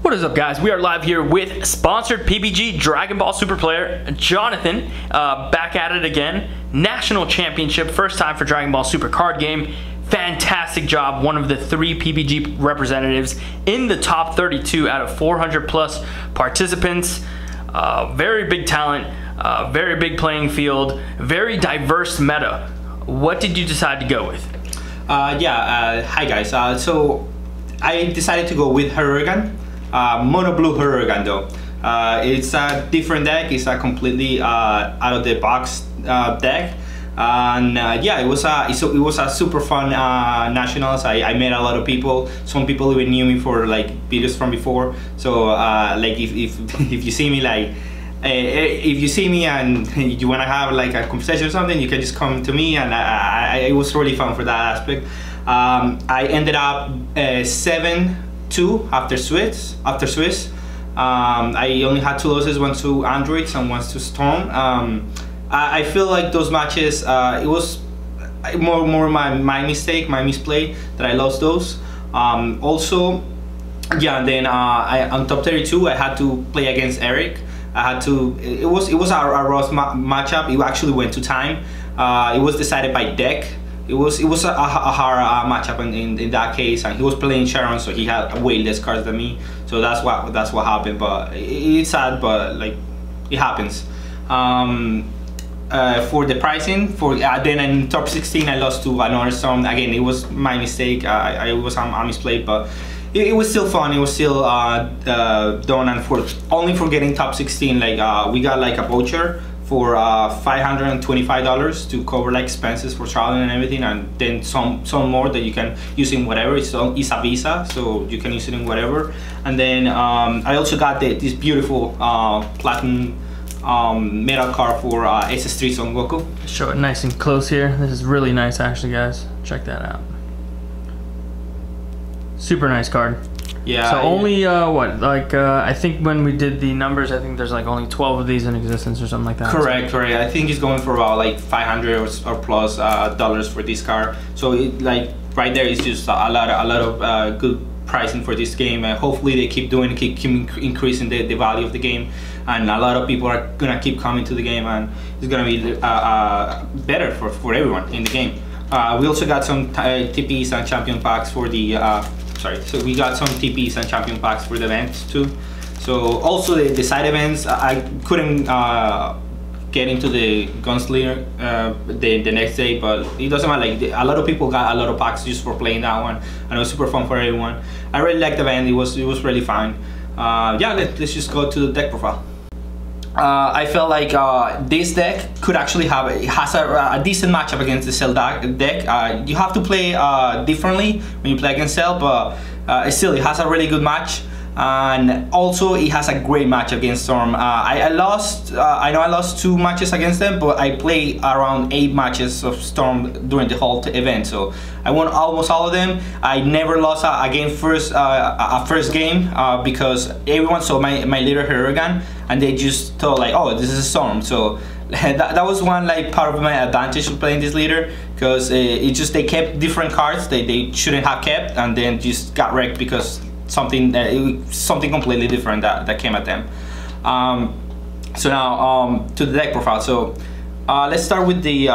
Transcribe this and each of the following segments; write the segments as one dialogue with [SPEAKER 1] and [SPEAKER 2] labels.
[SPEAKER 1] What is up, guys? We are live here with sponsored PBG Dragon Ball Super player Jonathan, back at it again. National Championship, first time for Dragon Ball Super card game. Fantastic job, one of the 3 PBG representatives in the top 32 out of 400 plus participants. Very big talent, very big playing field, very diverse meta. What did you decide to go with?
[SPEAKER 2] Hi guys, so I decided to go with Hirudegarn. Mono blue Hirudegarn though. It's a different deck. It's a completely out of the box deck, and yeah, it was a super fun nationals. I met a lot of people. Some people even knew me for like videos from before. So like if you see me like. If you see me and you want to have like a conversation or something, you can just come to me, and it was really fun for that aspect. I ended up 7-2 after Swiss. I only had 2 losses, one to Androids and one to Storm. I feel like those matches, it was more my mistake, my misplay, that I lost those. Also, yeah, and then on top 32, I had to play against Eric. I had to. It was a rough matchup. It actually went to time. It was decided by deck. It was a hard matchup in that case, and he was playing Sharon, so he had way less cards than me. So that's what happened. But it's sad, but like it happens. For the pricing, then in top 16, I lost to another Storm. Again, it was my mistake. I was on misplay, but. It was still fun. It was still done, and only for getting top 16, like we got like a voucher for $525 to cover like expenses for traveling and everything, and then some more that you can use in whatever. It's a Visa, so you can use it in whatever. And then I also got this beautiful platinum metal card for SS3 Son Goku.
[SPEAKER 1] Show it nice and close here. This is really nice, actually, guys. Check that out. Super nice card.
[SPEAKER 2] Yeah.
[SPEAKER 1] So only what, like I think when we did the numbers, I think there's like only 12 of these in existence or something like that.
[SPEAKER 2] Correct. I think it's going for about like 500 or plus dollars for this card. So it, like right there is just a lot of good pricing for this game, and hopefully they keep increasing the value of the game, and a lot of people are gonna keep coming to the game, and it's gonna be better for everyone in the game. We also got some TPs and champion packs for the. So we got some TPs and champion packs for the events too. So also the side events, I couldn't get into the Gunslinger the next day, but it doesn't matter. Like a lot of people got a lot of packs just for playing that one, and it was super fun for everyone. I really liked the event. It was really fun. Yeah, let's just go to the deck profile. I felt like this deck could actually has a decent matchup against the Cell deck. You have to play differently when you play against Cell, but still it has a really good match, and also it has a great match against Storm. I lost. I know I lost 2 matches against them, but I played around 8 matches of Storm during the whole event, so I won almost all of them. I never lost a game first game because everyone saw my leader Hirudegarn, and they just thought like, oh, this is a Storm. So that was one like part of my advantage of playing this leader, because they kept different cards they shouldn't have kept, and then just got wrecked because something completely different that came at them. So now to the deck profile. So let's start with the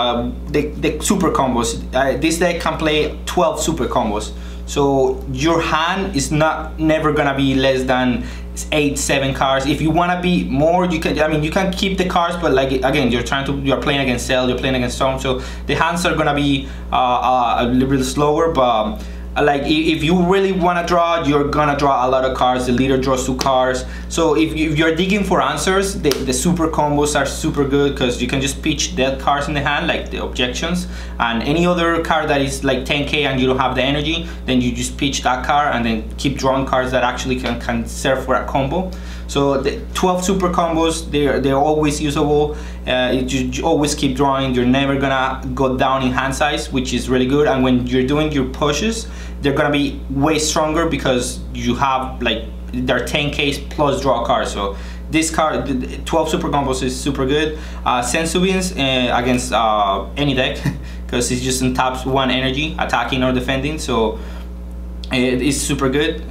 [SPEAKER 2] super combos. This deck can play 12 super combos. So your hand is never gonna be less than 8-7 cards. If you wanna be more, you can. I mean, you can keep the cards, but like again, you're playing against Cell, you're playing against Storm, so the hands are gonna be a little bit slower, but. Like if you really want to draw, you're gonna draw a lot of cards. The leader draws 2 cards. So if you're digging for answers, the super combos are super good, because you can just pitch dead cards in the hand, like the objections, and any other card that is like 10k and you don't have the energy, then you just pitch that card and then keep drawing cards that actually can serve for a combo. So the 12 super combos, they're always usable. You always keep drawing. You're never gonna go down in hand size, which is really good. And when you're doing your pushes, they're gonna be way stronger because you have like they're 10k plus draw cards. So this card, 12 super combos, is super good. Sensu Beans against any deck, because it's just on taps 1 energy, attacking or defending. So It is super good.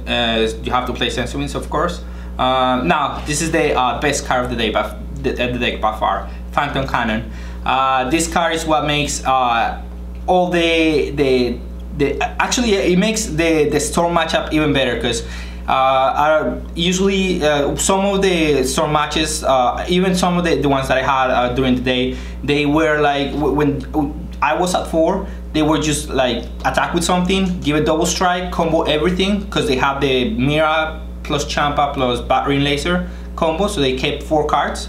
[SPEAKER 2] You have to play Sensuins, of course. Now, this is the best card of the day by the deck by far, Phantom Cannon. This card is what makes all actually it makes the Storm matchup even better, because usually some of the Storm matches, even some of the ones that I had during the day, they were like, when I was at 4, they were just like attack with something, give a double strike, combo everything, because they have the Mira plus Champa plus Battering Laser combo, so they kept 4 cards.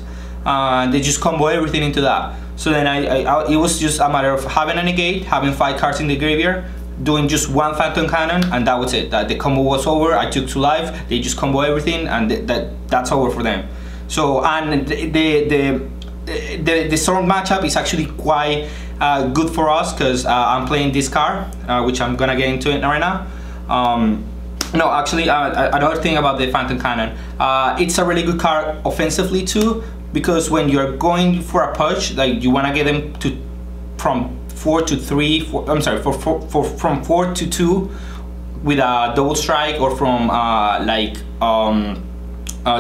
[SPEAKER 2] They just combo everything into that. So then it was just a matter of having a negate, having 5 cards in the graveyard, doing just 1 Phantom Cannon, and that was it. That the combo was over. I took 2 life. They just combo everything, and that's over for them. So, and the Storm matchup is actually quite good for us, because I'm playing this card, which I'm gonna get into it right now. No, actually, another thing about the Phantom Cannon, it's a really good card offensively too, because when you're going for a push, like you wanna get them to from 4 to 3, I'm sorry, from 4 to 2 with a double strike, or from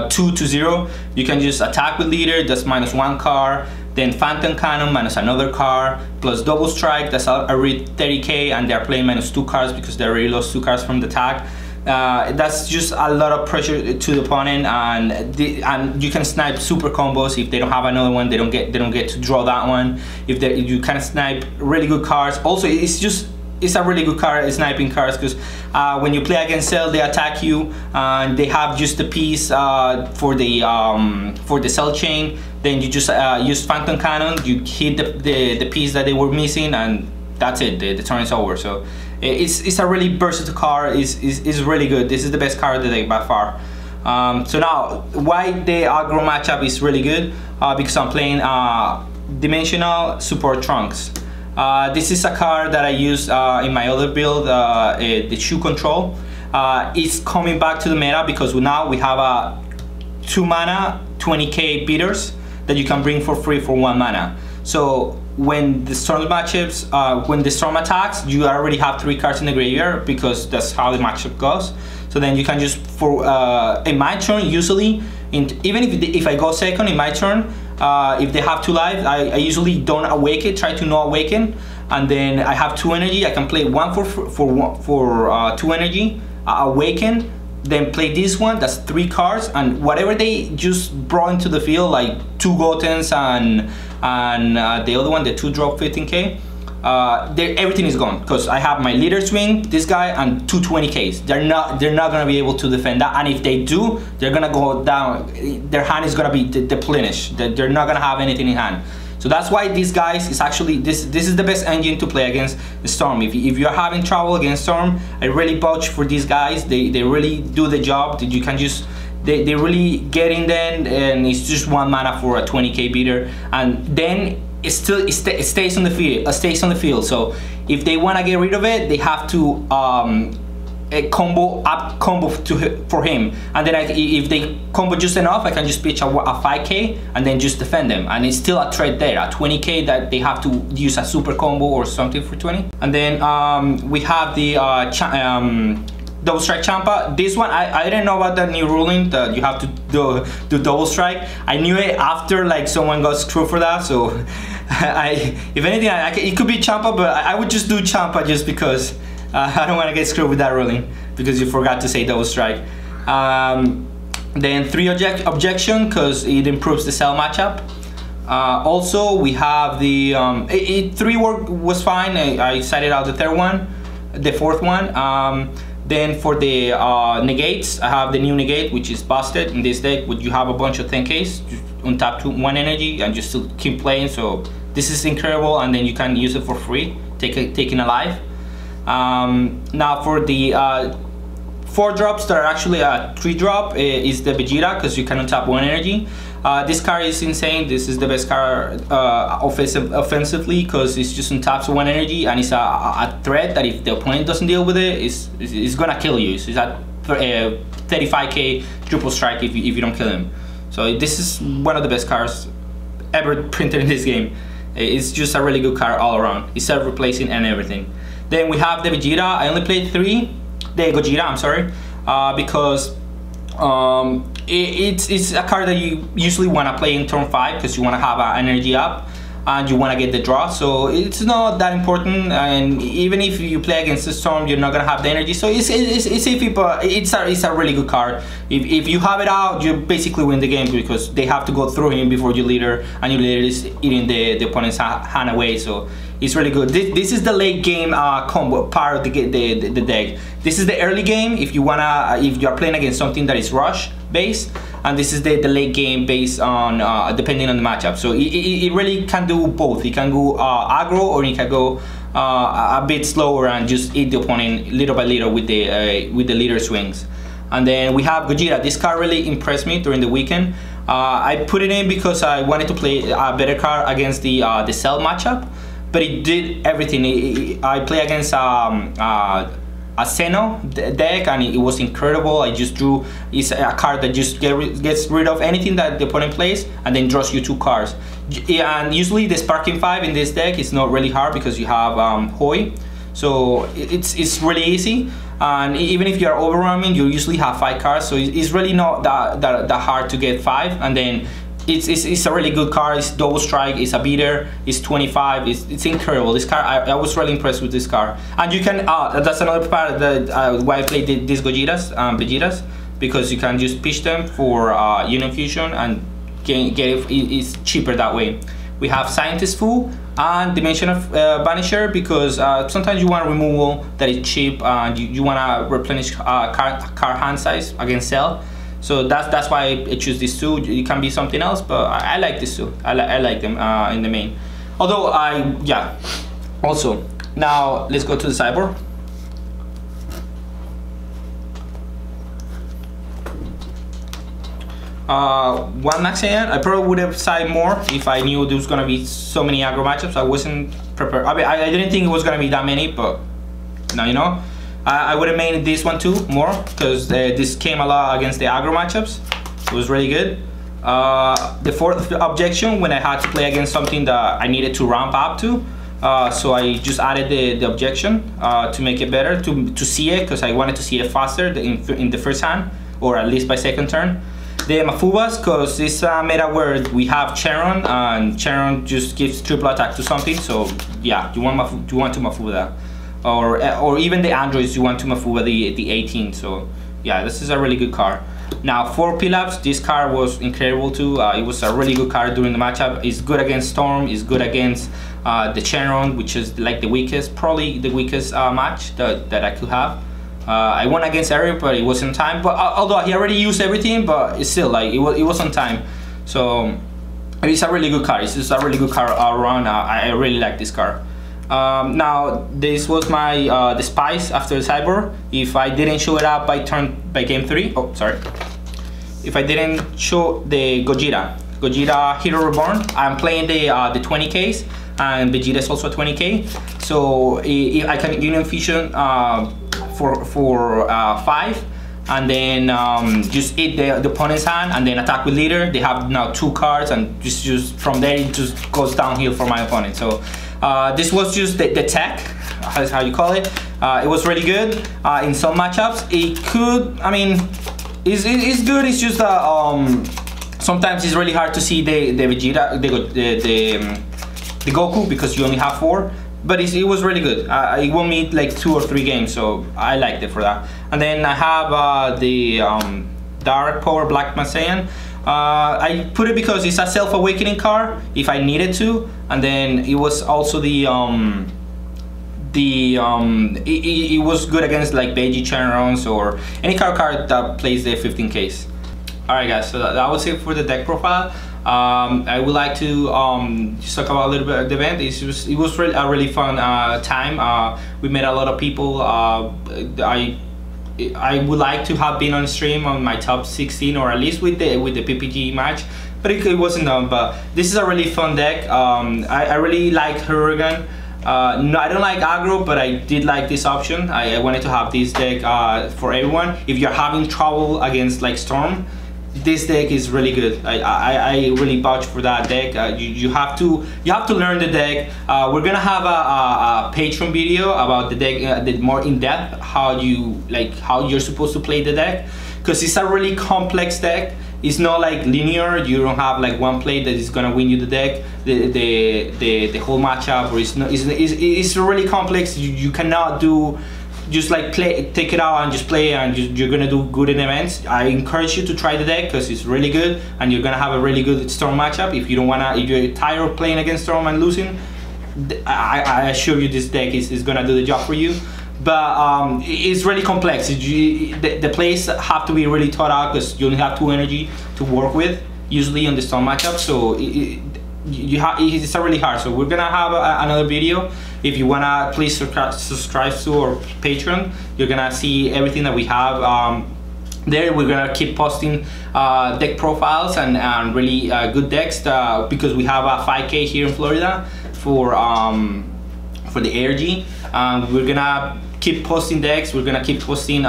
[SPEAKER 2] 2 to 0, you can just attack with leader, that's -1 card, then Phantom Cannon minus another card, plus double strike, that's already 30k, and they're playing -2 cards because they already lost 2 cards from the tag. That's just a lot of pressure to the opponent, and you can snipe super combos. If they don't have another one, they don't get to draw that one. If you can snipe really good cards. Also, it's a really good card, sniping cards, because when you play against Cell, they attack you, and they have just the piece for the Cell chain. Then you just use Phantom Cannon, you hit the piece that they were missing, and that's it. The turn is over. So it's a really versatile card. It's really good. This is the best card of the deck by far. So now, why the aggro matchup is really good? Because I'm playing Dimensional Support Trunks. This is a card that I use in my other build, the Shoe Control. It's coming back to the meta because now we have a 2 mana 20k beaters that you can bring for free for 1 mana. So when the Storm matchups, when the Storm attacks, you already have 3 cards in the graveyard, because that's how the matchup goes. So then you can just, in my turn, usually, even if I go second in my turn, if they have 2 lives, I usually don't awaken, try to not awaken, and then I have 2 energy. I can play 1 for 2 energy, awaken, then play this one, that's 3 cards, and whatever they just brought into the field, like 2 Gotens and the other one, the 2-drop 15k, everything is gone, because I have my leader swing, this guy, and 2 20ks. They're not gonna be able to defend that, and if they do, they're gonna go down. Their hand is gonna be deplenished. They're not gonna have anything in hand. So that's why these guys is actually, this is the best engine to play against the Storm. If you're having trouble against Storm, I really vouch for these guys. They really do the job. You can just, they really get in there, and it's just 1 mana for a 20k beater, and then it stays on the field. So if they want to get rid of it, they have to combo for him, and then if they combo just enough, I can just pitch a 5k and then just defend them, and it's still a threat there, a 20k that they have to use a super combo or something for 20. And then we have the double strike Champa. This one, I didn't know about that new ruling that you have to do double strike. I knew it after like someone got screwed for that, so if anything, it could be Champa, but I would just do Champa just because I don't want to get screwed with that ruling, because you forgot to say double strike. Then 3 objection, because it improves the Cell matchup. Also, we have the 3 was fine. I cited out the 3rd one, the 4th one. Then for the negates, I have the new negate, which is busted in this deck. Would you have a bunch of 10ks, untap to 1 energy, and just to keep playing. So this is incredible, and then you can use it for free, taking a life. Now for the 4 drops that are actually a 3 drop is the Gojira, because you can untap 1 energy. This card is insane. This is the best card offensively, because it's just untaps 1 energy, and it's a threat that if the opponent doesn't deal with it, it's gonna kill you. So it's at 35k triple strike if you don't kill him. So this is one of the best cards ever printed in this game. It's just a really good card all around. It's self-replacing and everything. Then we have the Gojira. I only played 3. the Gojira, I'm sorry, because it's a card that you usually want to play in turn 5 because you want to have an energy up and you want to get the draw, so it's not that important. And even if you play against the Storm, you're not gonna have the energy, so it's iffy, but it's a really good card. If you have it out, you basically win the game because they have to go through him before your leader, and your leader is eating the opponent's hand away, so it's really good. This is the late game combo part of the deck. This is the early game if you are playing against something that is rush based, and this is the late game based on depending on the matchup. So it really can do both. It can go aggro, or it can go a bit slower and just eat the opponent little by little with the leader swings. And then we have Gojira. This card really impressed me during the weekend. I put it in because I wanted to play a better card against the Cell matchup, but it did everything. I play against a Xeno deck, and it was incredible. I just drew, it's a card that just gets rid of anything that the opponent plays and then draws you 2 cards. And usually the Sparking 5 in this deck is not really hard because you have Hoi, so it's really easy. And even if you're overwhelming, you usually have 5 cards, so it's really not that hard to get 5. And then it's a really good card. It's double strike, it's a beater, it's 25, it's incredible. This card, I was really impressed with this card. And you can, that's another part that why I played these Gojiras, Vegetas, because you can just pitch them for Union Fusion and get it's cheaper that way. We have Scientist Fu and Dimension of Vanisher, because sometimes you want a removal that is cheap and you want to replenish card hand size against Cell. So that's why I choose these 2. It can be something else, but I like these 2. I like them in the main. Although yeah. Also, now let's go to the sideboard. One Maxian, I probably would have sided more if I knew there was gonna be so many aggro matchups. I wasn't prepared. I mean, I didn't think it was gonna be that many, but now you know. I would have made this one too more, because this came a lot against the aggro matchups. It was really good. The 4th objection, when I had to play against something that I needed to ramp up to, so I just added the objection to make it better, to see it, because I wanted to see it faster in the first hand, or at least by second turn. The Mafubas, because this meta where we have Charon, and Charon just gives triple attack to something, so yeah, you want to Mafuba that. Or even the androids, you want to Mafuba the 18, so yeah, this is a really good card. Now for Pilafs, this card was incredible too. It was a really good card during the matchup. It's good against Storm, it's good against the Charon, which is like the weakest, probably the weakest match that I could have. I won against Eric, but it wasn't time. But although he already used everything, but it's still like it was on time. So it's a really good card. It's just a really good card all around. I really like this card. Now this was my the spice after the sideboard. If I didn't show it up by game 3, oh sorry, if I didn't show the Gojira Hirudegarn, I'm playing the 20Ks, and Vegeta is also 20K, so if I can Union Fusion for 5, and then just eat the opponent's hand and then attack with leader. They have now 2 cards, and just from there it just goes downhill for my opponent. So this was just the tech, that's how you call it. It was really good in some matchups. It could, I mean, it's good. It's just sometimes it's really hard to see the Vegeta, the Goku, because you only have 4. But it was really good. It won me like 2 or 3 games, so I liked it for that. And then I have the Dark Power Black Masayan. I put it because it's a self-awakening card if I needed to, and then it was also it was good against like Beiji Chanrons or any card that plays the 15Ks. Alright guys, so that was it for the deck profile. I would like to just talk about a little bit of the event. It was really a really fun time. We met a lot of people. I would like to have been on stream on my top 16, or at least with the PPG match, but it wasn't done. But this is a really fun deck. I really like Hirudegarn. No, I don't like aggro, but I did like this option. I wanted to have this deck for everyone. If you're having trouble against like Storm, this deck is really good. I really vouch for that deck. You have to learn the deck. We're gonna have a Patreon video about the deck, the more in depth how you're supposed to play the deck, because it's a really complex deck. It's not like linear. You don't have like one play that is gonna win you the deck, the whole matchup, or it's really complex. You cannot do just like take it out and just play, and you're gonna do good in events. I encourage you to try the deck because it's really good, and you're gonna have a really good Storm matchup. If you're tired of playing against Storm and losing, I assure you this deck is gonna do the job for you. But it's really complex. The plays have to be really thought out because you only have 2 energy to work with usually on the Storm matchup. So it's really hard. So we're gonna have another video. If you wanna, please subscribe to our Patreon. You're gonna see everything that we have there. We're gonna keep posting deck profiles and really good decks because we have a 5K here in Florida for the ARG. We're gonna keep posting decks. We're gonna keep posting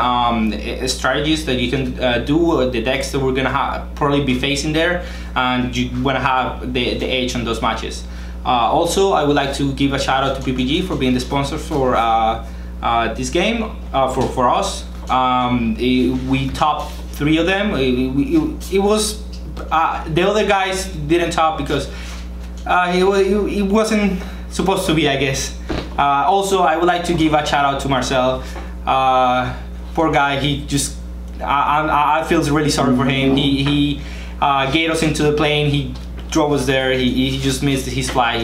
[SPEAKER 2] strategies that you can do, the decks that we're gonna probably be facing there, and you wanna have the edge on those matches. Also, I would like to give a shout out to PPG for being the sponsor for this game, for us. We top 3 of them. It was the other guys didn't top because it wasn't supposed to be, I guess. Also, I would like to give a shout out to Marcel. Poor guy, he just, I feel really sorry for him. He gave us into the plane, he drove us there, he just missed his flight.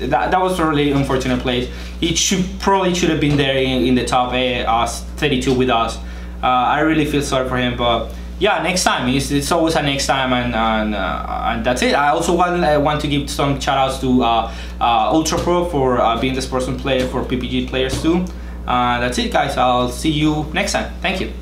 [SPEAKER 2] That was a really unfortunate place. He probably should have been there in the top 32 with us. I really feel sorry for him, but yeah, next time. It's always a next time, and that's it. I also want to give some shout outs to Ultra Pro for being the sponsor player for PPG players too. That's it, guys. I'll see you next time. Thank you.